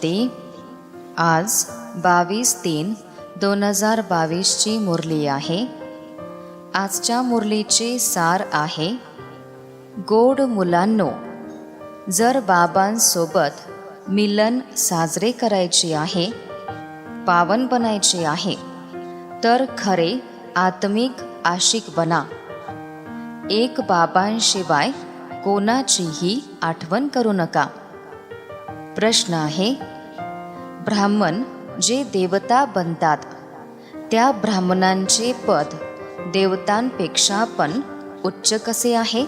शांती. आज 22/3/2022ची मुरली आहे. आजच्या मुरलीचे सार आहे, गोड मुलांनो, जर बाबांसोबत मिलन साजरे करायचे आहे, पावन बनायचे आहे, तर खरे आत्मिक आशिक बना. एक बाबांशिवाय कोणाचीही आठवण करू नका. प्रश्न आहे, ब्राह्मण जे देवता बनतात त्या ब्राह्मणांचे पद देवतांपेक्षा पण उच्च कसे आहे?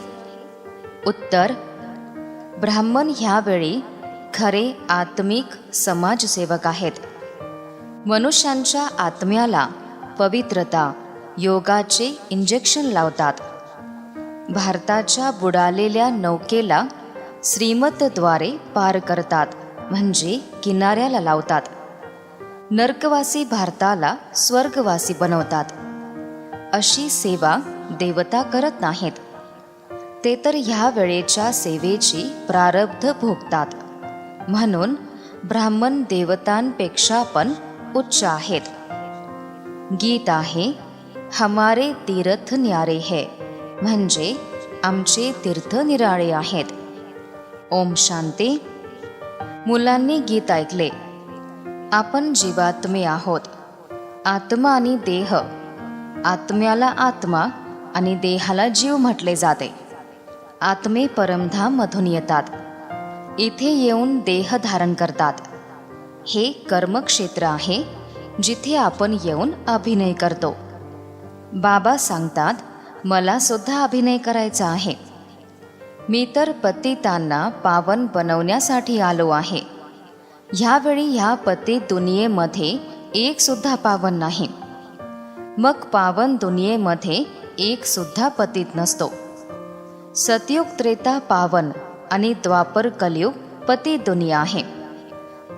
उत्तर, ब्राह्मण ह्यावेळी खरे आत्मिक समाजसेवक आहेत. मनुष्यांच्या आत्म्याला पवित्रता, योगाचे इंजेक्शन लावतात. भारताच्या बुडालेल्या नौकेला श्रीमतद्वारे पार करतात, म्हणजे किनाऱ्याला लावतात. नरकवासी भारताला स्वर्गवासी बनवतात. अशी सेवा देवता करत नाहीत. ते तर ह्या वेळेच्या सेवेची प्रारब्ध भोगतात. म्हणून ब्राह्मण देवतांपेक्षा पण उच्च आहेत. गीत आहे, हमारे तीर्थ न्यारे है, म्हणजे आमचे तीर्थ निराळे आहेत. ओम शांती. मुलांनी गीत ऐकले. आपण जीवात्मे आहोत. आत्मा आणि देह. आत्म्याला आत्मा आणि देहाला जीव म्हटले जाते. आत्मे परमधाम मधून येतात. इथे येऊन देह धारण करतात. हे कर्मक्षेत्र आहे, जिथे आपण येऊन अभिनय करतो. बाबा सांगतात, मला सुद्धा अभिनय करायचा आहे. मी तर पतितांना पावन बनवण्यासाठी आलो आहे. ह्यावेळी ह्या पतित दुनियेमध्ये एक सुद्धा पावन नाही. मग पावन दुनियेमध्ये एक सुद्धा पतित नसतो. सतयुग त्रेता पावन आणि द्वापर कलयुग पतित दुनिया आहे.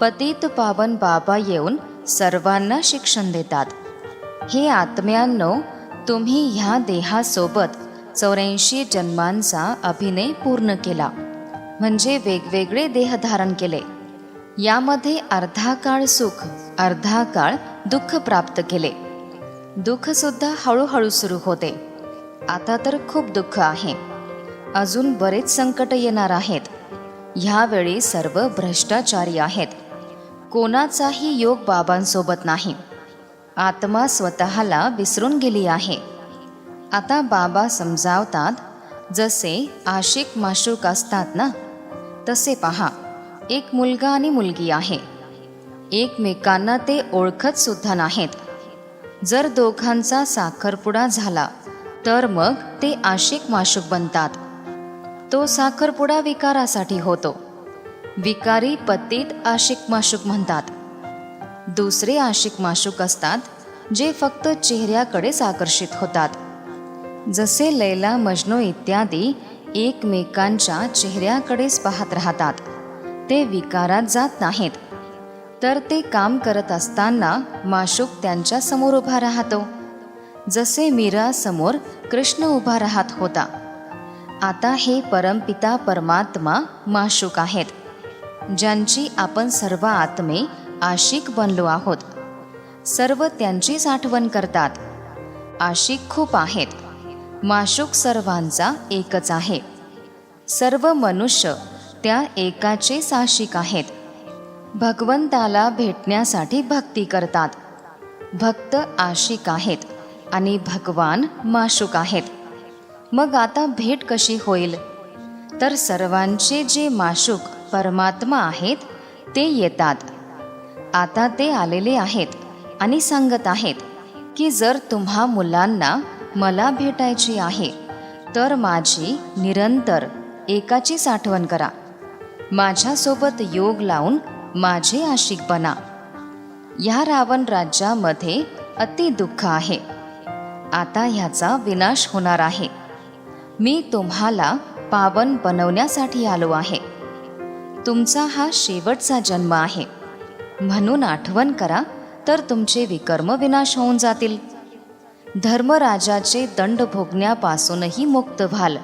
पतित पावन बाबा येऊन सर्वांना शिक्षण देतात. हे आत्म्यांनो, तुम्ही ह्या देहासोबत 84 जन्मांचा अभिनय पूर्ण केला, म्हणजे वेगवेगळे देह धारण केले. यामध्ये अर्धा काळ सुख, अर्धा काळ दुःख प्राप्त केले. दुःख सुद्धा हळूहळू सुरू होते. आता तर खूप दुःख आहे. अजून बरेच संकट येणार आहेत. ह्यावेळी सर्व भ्रष्टाचारी आहेत. कोणाचाही योग बाबांसोबत नाही. आत्मा स्वतःला विसरून गेली आहे. आता बाबा समजावतात, जसे आशिक माशूक असतात ना, तसे पहा, एक मुलगा आणि मुलगी आहे. एकमेकांना ते ओळखत सुद्धा नाहीत. जर दोघांचा साखरपुडा झाला तर मग ते आशिक माशूक बनतात. तो साखरपुडा विकारासाठी होतो. विकारी पतित आशिक माशूक म्हणतात. दुसरे आशिक माशूक असतात, जे फक्त चेहऱ्याकडेच आकर्षित होतात. जसे लैला मजनू इत्यादी एकमेकांच्या चेहऱ्याकडेच पाहत राहतात. ते विकारात जात नाहीत. तर ते काम करत असताना माशूक त्यांच्या समोर उभा राहतो. जसे मीरा समोर कृष्ण उभा राहत होता. आता हे परमपिता परमात्मा माशूक आहेत, ज्यांची आपण सर्व आत्मे आशिक बनलो आहोत. सर्व त्यांचीच आठवण करतात. आशिक खूप आहेत. माशूक सर्वांचा एकच आहे. सर्व मनुष्य त्या एकाचेच आशिक आहेत. भगवंताला भेटण्यासाठी भक्ती करतात. भक्त आशिक आहेत आणि भगवान माशूक आहेत. मग आता भेट कशी होईल? तर सर्वांचे जे माशूक परमात्मा आहेत ते येतात. आता ते आलेले आहेत आणि सांगत आहेत की जर तुम्हा मुलांना मला भेटायची आहे तर माझी निरंतर एकाचीच आठवण करा. माझ्यासोबत योग लावून माझे आशिक बना. या रावण राज्यामध्ये अति दुःख आहे. आता ह्याचा विनाश होणार आहे. मी तुम्हाला पावन बनवण्यासाठी आलो आहे. तुमचा हा शेवटचा जन्म आहे. म्हणून आठवण करा, तर तुमचे विकर्म विनाश होऊन जातील. धर्मराजाचे दंड भोगण्यापासूनही मुक्त व्हाल.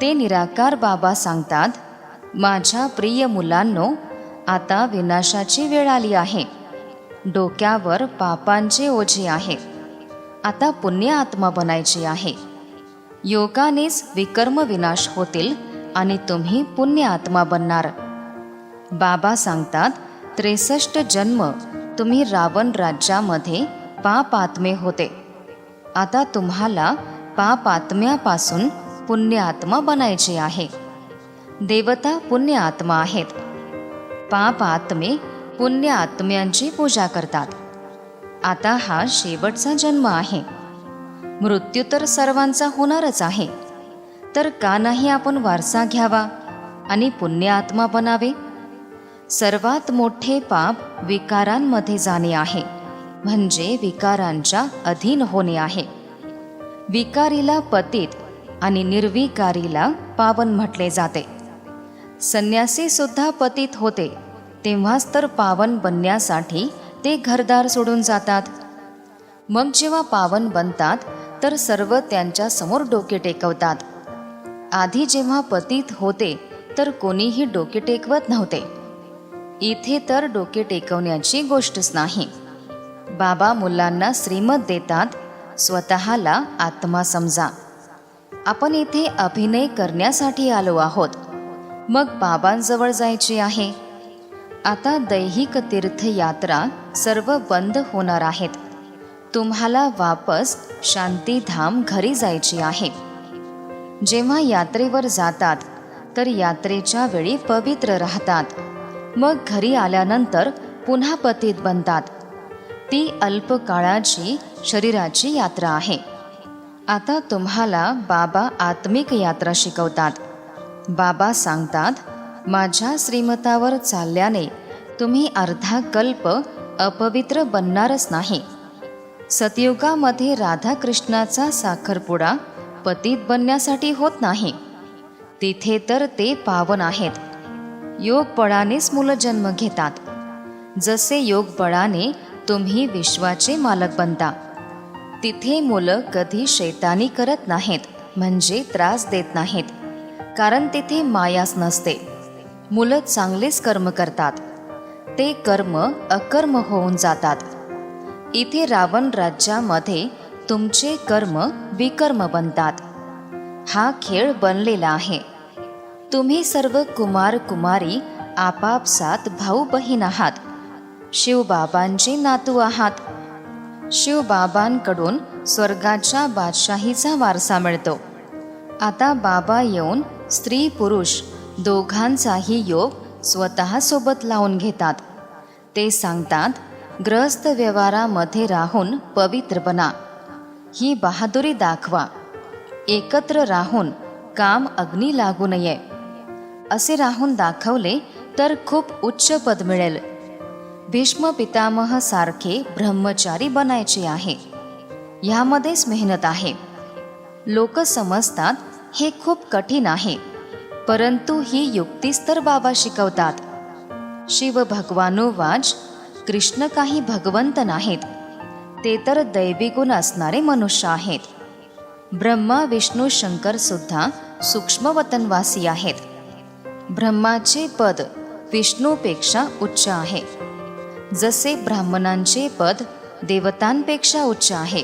ते निराकार बाबा सांगतात, माझ्या प्रिय मुलांनो, आता विनाशाची वेळ आली आहे. डोक्यावर पापांचे ओझे आहे. आता पुण्य आत्मा बनायची आहे. योगानेच विकर्म विनाश होतील आणि तुम्ही पुण्य आत्मा बनणार. बाबा सांगतात, 63 जन्म तुम्ही रावण राज्यामध्ये पाप आत्मे होते. आता तुम्हाला पाप आत्म्यापासून पुण्य आत्मा बनायचे आहे. देवता पुण्य आत्मा आहेत. पाप आत्मे पुण्य आत्म्यांची पूजा करतात. आता हा शेवटचा जन्म आहे. मृत्यू तर सर्वांचा होणारच आहे. तर का नाही आपण वारसा घ्यावा आणि पुण्य आत्मा बनावे? सर्वात मोठे पाप विकारांमध्ये जाणे आहे, म्हणजे विकारांच्या अधीन होणे आहे. विकारीला पतित आणि निर्विकारीला पावन म्हटले जाते. संन्यासी सुद्धा पतित होते, तेव्हाच तर पावन बनण्यासाठी ते घरदार सोडून जातात. मग जेव्हा पावन बनतात तर सर्व त्यांच्या समोर डोके टेकवतात. आधी जेव्हा पतित होते तर कोणीही डोके टेकवत नव्हते. इथे तर डोके टेकवण्याची गोष्टच नाही. बाबा मुलांना श्रीमत देतात, स्वतःला आत्मा समजा. आपण इथे अभिनय करण्यासाठी आलो आहोत, मग बाबांजवळ जायचे आहे. आता दैहिक तीर्थयात्रा सर्व बंद होणार आहेत. तुम्हाला वापस शांतीधाम घरी जायचे आहे. जेव्हा यात्रेवर जातात तर यात्रेच्या वेळी पवित्र राहतात. मग घरी आल्यानंतर पुन्हा पतित बनतात. ती अल्पकाळाची शरीराची यात्रा आहे. आता तुम्हाला बाबा आत्मिक यात्रा शिकवतात. बाबा सांगतात, माझ्या श्रीमतावर चालल्याने तुम्ही अर्धा कल्प अपवित्र बनणारच नाही. सतयुगामध्ये राधाकृष्णाचा साखरपुडा पतित बनण्यासाठी होत नाही. तिथे तर ते पावन आहेत. योग बळानेच मुलं जन्म घेतात. जसे योग बळाने तुम्ही विश्वाचे मालक बनता. तिथे मुलं कधी शैतानी करत नाहीत, म्हणजे त्रास देत नाहीत, कारण तिथे मायाच नसते. मुलं चांगलेच कर्म करतात. ते कर्म अकर्म होऊन जातात. इथे रावण राज्यामध्ये तुमचे कर्म विकर्म बनतात. हा खेळ बनलेला आहे. तुम्ही सर्व कुमार कुमारी आपापसात भाऊ बहीण आहात. शिवबाबांचे नातू आहात. शिवबाबांकडून स्वर्गाच्या बादशाहीचा वारसा मिळतो. आता बाबा येऊन स्त्री पुरुष दोघांचाही योग स्वतः सोबत लावून घेतात. ते सांगतात, ग्रहस्थ व्यवहारामध्ये राहून पवित्र बना. ही बहादुरी दाखवा. एकत्र राहून काम अग्नी लागू नये. असे राहून दाखवले तर खूप उच्च पद मिळेल. भीष्म पितामह सारखे ब्रह्मचारी बनायचे आहे. ह्यामध्येच मेहनत आहे. लोक समजतात हे खूप कठीण आहे, परंतु ही युक्तीच तर बाबा शिकवतात. शिव भगवानुवाच, कृष्ण काही भगवंत नाहीत, ते तर दैवी गुण असणारे मनुष्य आहेत. ब्रह्मा विष्णू शंकर सुद्धा सूक्ष्मवतनवासी आहेत. ब्रह्माचे पद विष्णूपेक्षा उच्च आहे, जसे ब्राह्मणांचे पद देवतांपेक्षा उच्च आहे.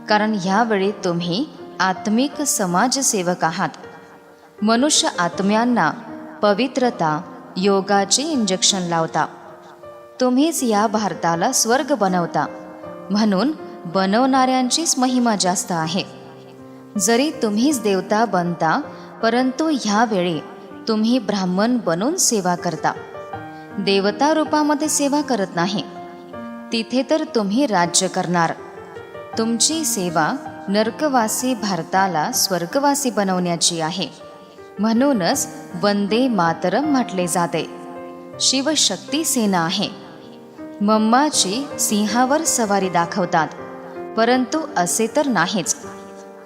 कारण ह्यावेळी तुम्ही आत्मिक समाजसेवक आहात. मनुष्य आत्म्यांना पवित्रता योगाचे इंजेक्शन लावता. तुम्हीच या भारताला स्वर्ग बनवता, म्हणून बनवणाऱ्यांचीच महिमा जास्त आहे. जरी तुम्हीच देवता बनता, परंतु ह्यावेळी तुम्ही ब्राह्मण बनून सेवा करता. देवता रूपामध्ये सेवा करत नाही. तिथे तर तुम्ही राज्य करणार. तुमची सेवा नरकवासी भारताला स्वर्गवासी बनवण्याची आहे. म्हणूनच वंदे मातरम म्हटले जाते. शिवशक्ती सेना आहे. मम्माची सिंहावर सवारी दाखवतात, परंतु असे तर नाहीच.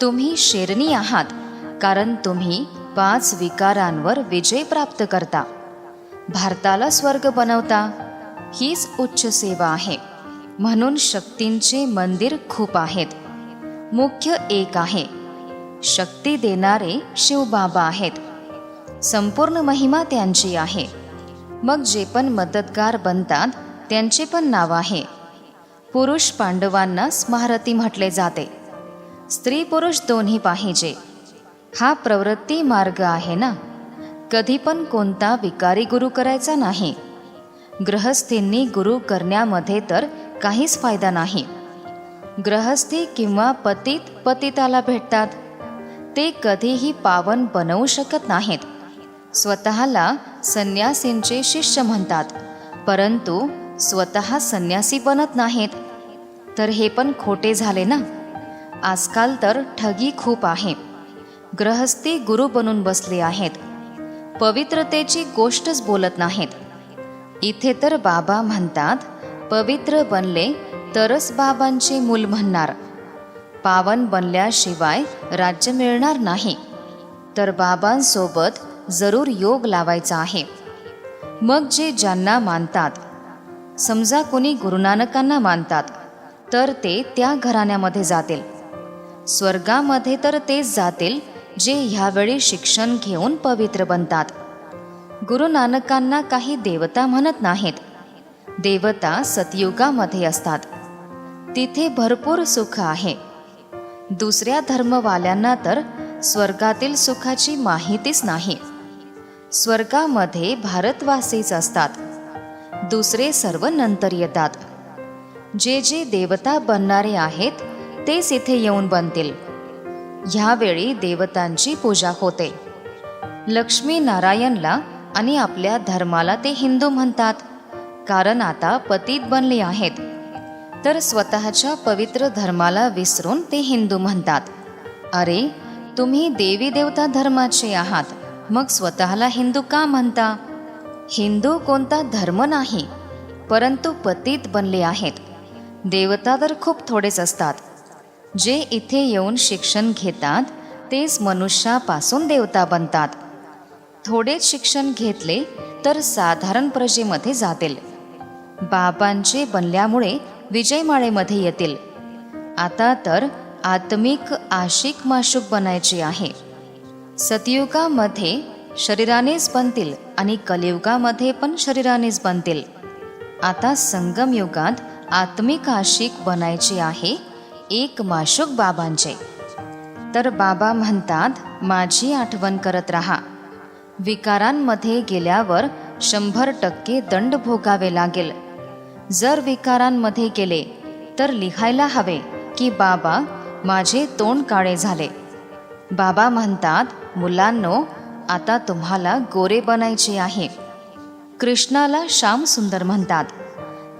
तुम्ही शेरणी आहात, कारण तुम्ही 5 विकारांवर विजय प्राप्त करता. भारताला स्वर्ग बनवता. हीच उच्च सेवा आहे. म्हणून शक्तींचे मंदिर खूप आहेत. मुख्य एक आहे. शक्ती देणारे शिवबाबा आहेत. संपूर्ण महिमा त्यांची आहे. मग जे पण मदतगार बनतात त्यांचे पण नाव आहे. पुरुष पांडवांना स्मारती म्हटले जाते. स्त्री पुरुष दोन्ही पाहिजे. हा प्रवृत्ती मार्ग आहे ना. कधी पण कोणता विकारी गुरु करायचा नाही. गृहस्थींनी गुरु करण्यामध्ये तर काहीच फायदा नाही. गृहस्थी किंवा पतित पतिताला भेटतात. ते कधीही पावन बनवू शकत नाहीत. स्वतःला संन्यासींचे शिष्य म्हणतात, परंतु स्वतः संन्यासी बनत नाहीत. तर हे पण खोटे झाले ना. आजकाल तर ठगी खूप आहे. गृहस्थी गुरु बनून बसले आहेत. पवित्रतेची गोष्टच बोलत नाहीत. इथे तर बाबा म्हणतात, पवित्र बनले तरच बाबांचे मूल म्हणणार. पावन बनल्याशिवाय राज्य मिळणार नाही. तर बाबांसोबत जरूर योग लावायचा आहे. मग जे ज्यांना मानतात, समजा कोणी गुरुनानकांना मानतात, तर ते त्या घराण्यामध्ये जातील. स्वर्गामध्ये तर तेच जातील जे ह्यावेळी शिक्षण घेऊन पवित्र बनतात. गुरुनानकांना काही देवता म्हणत नाहीत. देवता सतयुगामध्ये असतात. तिथे भरपूर सुख आहे. दुसऱ्या धर्मवाल्यांना तर स्वर्गातील सुखाची माहितीच नाही. स्वर्गामध्ये भारतवासीच असतात. दुसरे सर्व नंतर येतात. जे जे देवता बनणारे आहेत तेच इथे येऊन बनतील. ह्यावेळी देवतांची पूजा होते. लक्ष्मी नारायणला आणि आपल्या धर्माला ते हिंदू म्हणतात, कारण आता पतित बनले आहेत. तर स्वतःच्या पवित्र धर्माला विसरून ते हिंदू म्हणतात. अरे, तुम्ही देवी देवता धर्माचे आहात, मग स्वतःला हिंदू का म्हणता? हिंदू कोणता धर्म नाही, परंतु पतित बनले आहेत. देवता तर खूप थोडेच असतात. जे इथे येऊन शिक्षण घेतात तेच मनुष्यापासून देवता बनतात. थोडेच शिक्षण घेतले तर साधारण प्रजेमध्ये जातील. बाबांचे बनल्यामुळे विजयमाळेमध्ये येतील. आता तर आत्मिक आशिक माशूक बनायचे आहे. सतयुगामध्ये शरीरानेच बनतील आणि कलियुगामध्ये पण शरीरानेच बनतील. आता संगम युगात आत्मिक आशिक बनायचे आहे, एक माशूक बाबांचे. तर बाबा म्हणतात, माझी आठवण करत राहा. विकारांमध्ये गेल्यावर 100% दंड भोगावे लागेल. जर विकारांमध्ये गेले तर लिहायला हवे की बाबा माझे तोंड काळे झाले. बाबा म्हणतात, मुलांनो, आता तुम्हाला गोरे बनायचे आहे. कृष्णाला श्याम सुंदर म्हणतात.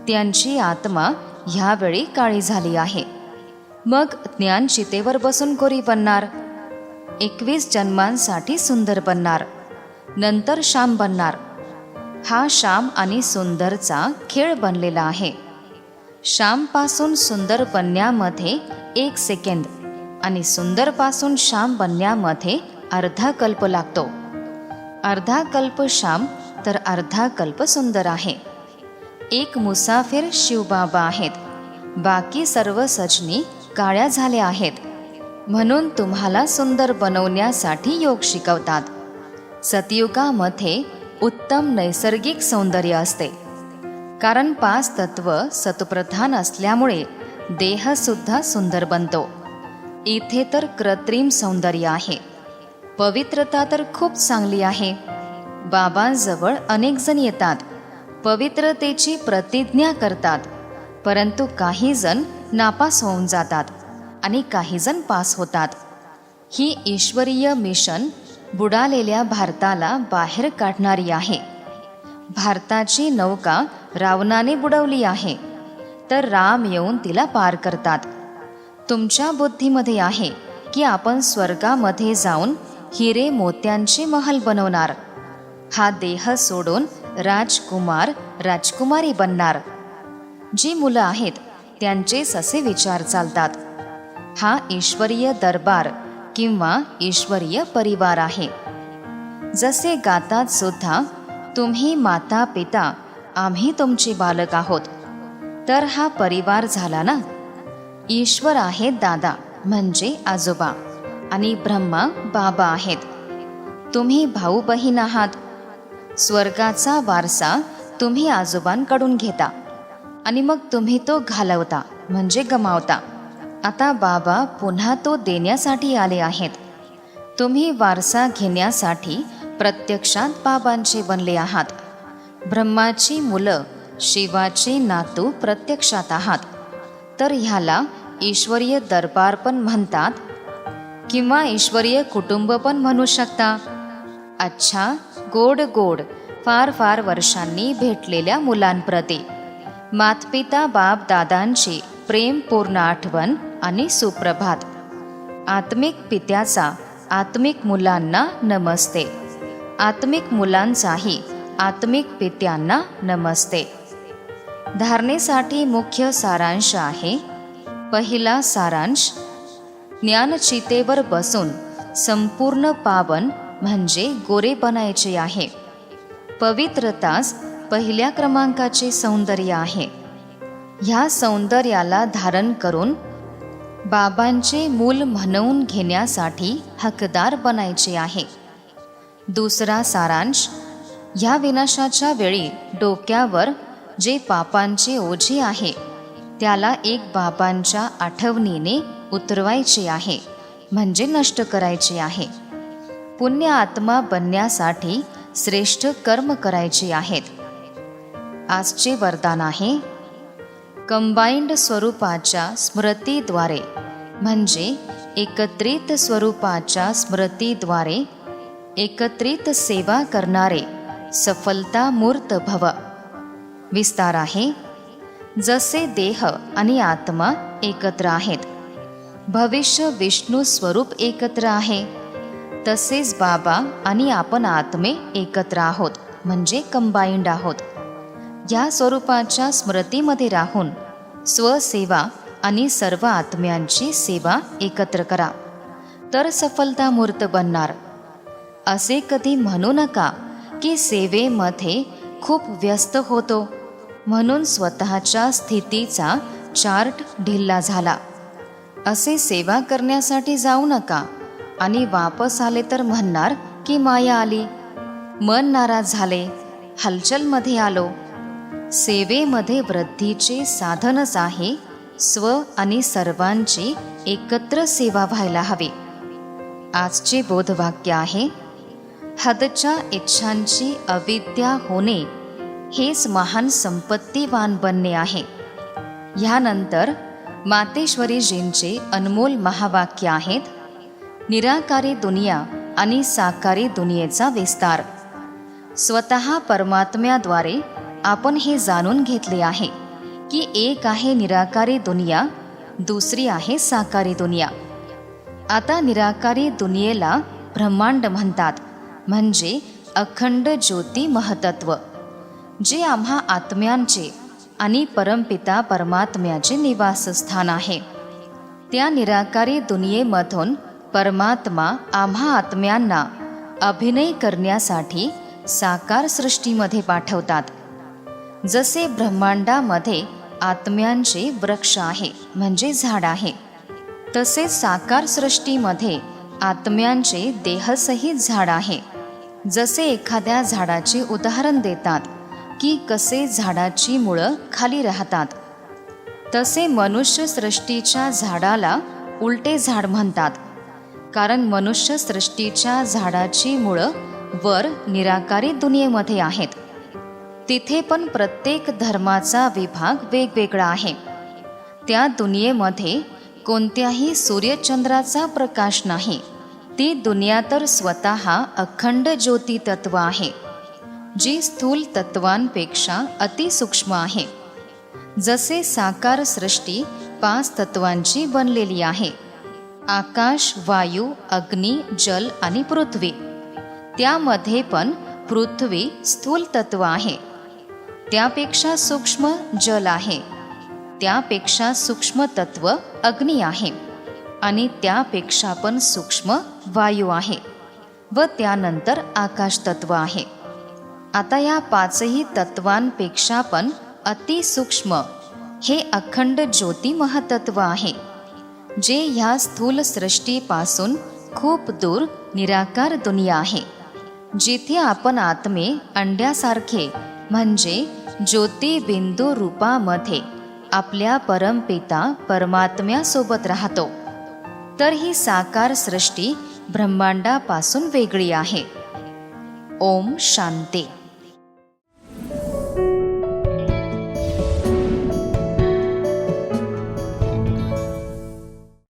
त्यांची आत्मा ह्यावेळी काळी झाली आहे. मग ज्ञान चितेवर बसून गोरी बनणार. 21 जन्मांसाठी सुंदर बनणार. नंतर श्याम बनणार. हा श्याम आणि सुंदरचा खेळ बनलेला आहे. श्यामपासून सुंदर बनण्यामध्ये 1 सेकंद आणि सुंदरपासून श्याम बनण्यामध्ये अर्धा कल्प लागतो. अर्धा कल्प श्याम तर अर्धा कल्प सुंदर आहे. एक मुसाफिर शिवबाबा आहेत. बाकी सर्व सजनी काळ्या झाल्या आहेत. म्हणून तुम्हाला सुंदर बनवण्यासाठी योग शिकवतात. सतयुगामध्ये उत्तम नैसर्गिक सौंदर्य असते. कारण 5 तत्व सत्प्रधान असल्यामुळे देहसुद्धा सुंदर बनतो. इथे तर कृत्रिम सौंदर्य आहे. पवित्रता तर खूप चांगली आहे. बाबांजवळ अनेक जण येतात, पवित्रतेची प्रतिज्ञा करतात, परंतु काही जण नापास होऊन जातात आणि काही जण पास होतात. ही ईश्वरीय मिशन बुडालेल्या भारताला बाहेर काढणारी आहे. भारताची नौका रावणाने बुडवली आहे, तर राम येऊन तिला पार करतात. तुमच्या बुद्धीमध्ये आहे की आपण स्वर्गामध्ये जाऊन हिरे मोत्यांचे महल बनवणार. हा देह सोडून राजकुमार राजकुमारी बनणार. जी मुलं आहेत त्यांचेच असे विचार चालतात. हा ईश्वरीय दरबार किंवा ईश्वरीय परिवार आहे. जसे गातात सुद्धा, तुम्ही माता पिता, आम्ही तुमचे बालक आहोत. तर हा परिवार झाला ना. ईश्वर आहे दादा म्हणजे आजोबा आणि ब्रह्मा बाबा आहेत. तुम्ही भाऊ बहीण आहात. स्वर्गाचा वारसा तुम्ही आजोबांकडून घेता आणि मग तुम्ही तो घालवता म्हणजे गमावता. आता बाबा पुन्हा तो देण्यासाठी आले आहेत. तुम्ही वारसा घेण्यासाठी प्रत्यक्षात बाबांचे बनले आहात. ब्रह्माची मुलं, शिवाचे नातू प्रत्यक्षात आहात. तर ह्याला ईश्वरीय दरबार पण म्हणतात किंवा ईश्वरीय कुटुंब पण म्हणू शकता. अच्छा, गोड गोड फार फार वर्षांनी भेटलेल्या मुलांप्रती मातपिता बाप दादांची प्रेमपूर्ण आठवण आणि सुप्रभात. आत्मिक पित्याचा आत्मिक मुलांना नमस्ते. आत्मिक मुलांचाही आत्मिक पित्यांना नमस्ते. धारणेसाठी मुख्य सारांश आहे. पहिला सारांश, ज्ञानचितेवर बसून संपूर्ण पावन म्हणजे गोरे बनायचे आहे. पवित्रताच पहिल्या क्रमांकाचे सौंदर्य आहे. ह्या सौंदर्याला धारण करून बाबांचे मूल म्हणवून घेण्यासाठी हकदार बनायचे आहे. दुसरा सारांश, ह्या विनाशाच्या वेळी डोक्यावर जे पापांचे ओझे आहे त्याला एक बाबांच्या आठवणीने उतरवायचे आहे म्हणजे नष्ट करायचे आहे. पुण्य आत्मा बनण्यासाठी श्रेष्ठ कर्म करायचे आहेत. आजचे वरदान आहे, कंबाईंड स्वरूपाच्या स्मृतीद्वारे म्हणजे एकत्रित स्वरूपाच्या स्मृतीद्वारे एकत्रित सेवा करणारे सफलता मूर्त भव. विस्तार आहे, जसे देह आणि आत्मा एकत्र आहेत, भविष्य विष्णू स्वरूप एकत्र आहे, तसेच बाबा आणि आपण आत्मे एकत्र आहोत म्हणजे कंबाईंड आहोत. या स्वरूपाच्या स्मृतीमध्ये राहून स्वसेवा आणि सर्व आत्म्यांची सेवा एकत्र करा तर सफलता मूर्त बनणार. असे कधी म्हणू नका की सेवेमध्ये खूप व्यस्त होतो म्हणून स्वतःच्या स्थितीचा चार्ट ढिल्ला झाला. असे सेवा करण्यासाठी जाऊ नका आणि वापस आले तर म्हणणार की माया आली, मन नाराज झाले, हलचलमध्ये आलो. सेवेमध्ये वृद्धीचे साधनच आहे स्व आणि सर्वांची एकत्र सेवा व्हायला हवी. आजचे बोधवाक्य आहे, हदच्या इच्छांची अविद्या होणे हेच महान संपत्तीवान बनणे आहे. ह्यानंतर मातेश्वरीजींचे अनमोल महावाक्य आहेत, निराकारी दुनिया आणि साकारी दुनियेचा विस्तार. स्वतः परमात्म्याद्वारे आपण हे जाणून घेतले आहे की एक आहे निराकारी दुनिया, दुसरी आहे साकारी दुनिया. आता निराकारी दुनियेला ब्रह्मांड म्हणतात म्हणजे अखंड ज्योती महतत्व, जे आम्हा आत्म्यांचे आणि परमपिता परमात्म्याचे निवासस्थान आहे. त्या निराकारी दुनियेमधून परमात्मा आम्हा आत्म्यांना अभिनय करण्यासाठी साकार सृष्टीमध्ये पाठवतात. जसे ब्रह्मांडामध्ये आत्म्यांचे वृक्ष आहे म्हणजे झाड आहे, तसेच साकार सृष्टीमध्ये आत्म्यांचे देहसहित झाड आहे. जसे एखाद्या झाडाचे उदाहरण देतात की कसे झाडाची मुळं खाली राहतात, तसे मनुष्य सृष्टीच्या झाडाला उलटे झाड म्हणतात, कारण मनुष्य सृष्टीच्या झाडाची मुळं वर निराकारी दुनियेमध्ये आहेत. तिथे पण प्रत्येक धर्माचा विभाग वेगवेगळा आहे. त्या दुनियेमध्ये कोणत्याही सूर्यचंद्राचा प्रकाश नाही. ती दुनिया तर स्वतः अखंड ज्योती तत्व आहे, जी स्थूल तत्वांपेक्षा अतिसूक्ष्म आहे. जसे साकार सृष्टी 5 तत्वांची बनलेली आहे, आकाश, वायू, अग्नी, जल आणि पृथ्वी. त्यामध्ये पण पृथ्वी स्थूल तत्व आहे, त्यापेक्षा सूक्ष्म जल आहे, त्यापेक्षा सूक्ष्म तत्व अग्नी आहे आणि त्यापेक्षा पण सूक्ष्म वायू आहे व त्यानंतर आकाश तत्व आहे. आता या 5ही तत्वांपेक्षा पण अतिसूक्ष्म हे अखंड ज्योती महतत्व आहे, जे ह्या स्थूल सृष्टीपासून खूप दूर निराकार दुनिया आहे. जिथे आपण आत्मे अंड्यासारखे म्हणजे ज्योतिबिंदू रूपामध्ये आपल्या परमपिता परमात्म्यासोबत राहतो, तर ही साकार सृष्टी ब्रह्मांडापासून वेगळी आहे. ओम शांती.